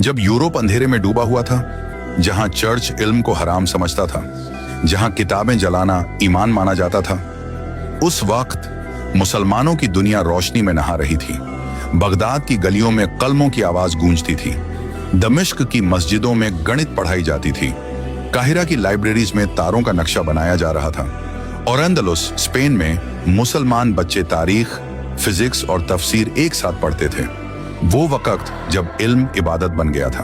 जब यूरोप अंधेरे में डूबा हुआ था, जहां चर्च इल्म को हराम समझता था, जहां किताबें जलाना ईमान माना जाता था, उस वक्त मुसलमानों की दुनिया रोशनी में नहा रही थी। बगदाद की गलियों में कलमों की आवाज गूंजती थी, दमिश्क की मस्जिदों में गणित पढ़ाई जाती थी, काहिरा की लाइब्रेरीज में तारों का नक्शा बनाया जा रहा था, और एंदलुस स्पेन में मुसलमान बच्चे तारीख, फिजिक्स और तफसीर एक साथ पढ़ते थे। वो वक्त जब इल्म इबादत बन गया था।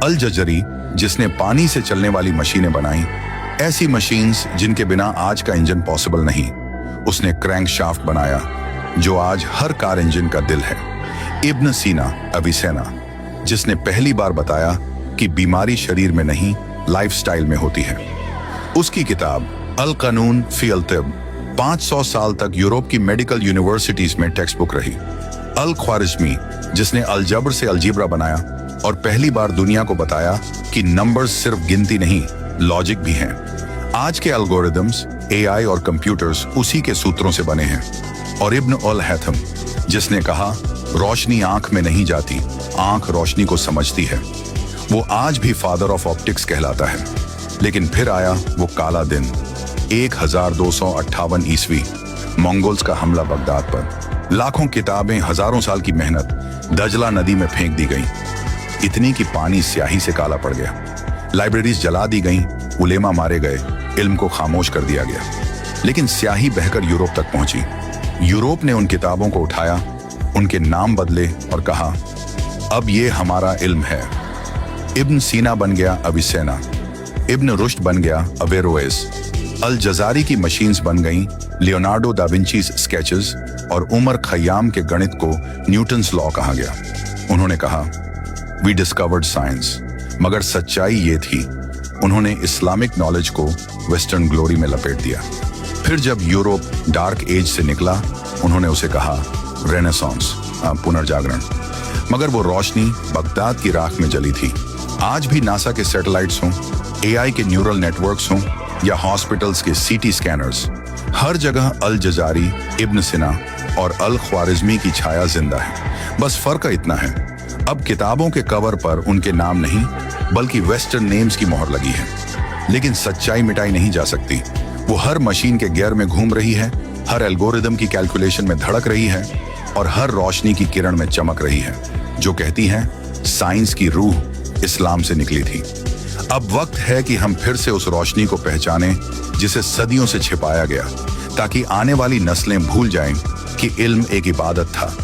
अल जजरी, जिसने पानी से चलने वाली मशीनें बनाई, ऐसी मशीन्स जिनके बिना आज का इंजन पॉसिबल नहीं, उसने क्रैंक शाफ्ट बनाया जो आज हर कार इंजन का दिल है। इब्न सीना अविसेना, जिसने पहली बार बताया कि बीमारी शरीर में नहीं लाइफस्टाइल में होती है। उसकी किताब अल कानून फी अल तिब 500 साल तक यूरोप की मेडिकल यूनिवर्सिटीज में टेक्स्ट बुक रही। अल ख्वारिज़मी, जिसने अलजब्र से अलजीब्रा बनाया और पहली बार दुनिया को बताया कि नंबर्स सिर्फ गिनती नहीं, लॉजिक भी हैं। आज के एल्गोरिदम्स, एआई और कंप्यूटर्स उसी के सूत्रों से बने हैं। और इब्न अल हैथम, जिसने कहा रोशनी आंख में नहीं जाती, आंख रोशनी को समझती है। वो आज भी फादर ऑफ ऑप्टिक्स कहलाता है। लेकिन फिर आया वो काला दिन, 1258 ईस्वी, मंगोल्स का हमला बगदाद पर। लाखों किताबें, हजारों साल की मेहनत दजला नदी में फेंक दी गई, इतनी कि पानी स्याही से काला पड़ गया। लाइब्रेरीज जला दी गईं, उलेमा मारे गए, इल्म को खामोश कर दिया गया। लेकिन स्याही बहकर यूरोप तक पहुंची। यूरोप ने उन किताबों को उठाया, उनके नाम बदले और कहा, अब ये हमारा इल्म है। इब्न सीना बन गया अविसेना, इब्न रुश्द बन गया अवेरोएस, अल जजारी की मशीन्स बन गईं लियोनार्डो दा विंची स्केचेस, और उमर खयाम के गणित को न्यूटन्स लॉ कहा गया। उन्होंने कहा, वी डिस्कवर्ड साइंस। मगर सच्चाई ये थी, उन्होंने इस्लामिक नॉलेज को वेस्टर्न ग्लोरी में लपेट दिया। फिर जब यूरोप डार्क एज से निकला, उन्होंने उसे कहा रेनेसांस, पुनर्जागरण। मगर वो रोशनी बगदाद की राख में जली थी। आज भी नासा के सैटेलाइट्स हों, एआई के न्यूरल नेटवर्क्स हों, या हॉस्पिटल्स के सीटी स्कैनर्स, हर जगह अल जजारी, इब्न सिना और अल ख्वारिज़मी की छाया जिंदा है। बस फर्क इतना है, अब किताबों के कवर पर उनके नाम नहीं बल्कि वेस्टर्न नेम्स की मोहर लगी है। लेकिन सच्चाई मिटाई नहीं जा सकती। वो हर मशीन के गियर में घूम रही है, हर एल्गोरिदम की कैलकुलेशन में धड़क रही है, और हर रोशनी की किरण में चमक रही है, जो कहती है साइंस की रूह इस्लाम से निकली थी। अब वक्त है कि हम फिर से उस रोशनी को पहचानें जिसे सदियों से छिपाया गया, ताकि आने वाली नस्लें भूल जाएं कि इल्म एक इबादत था,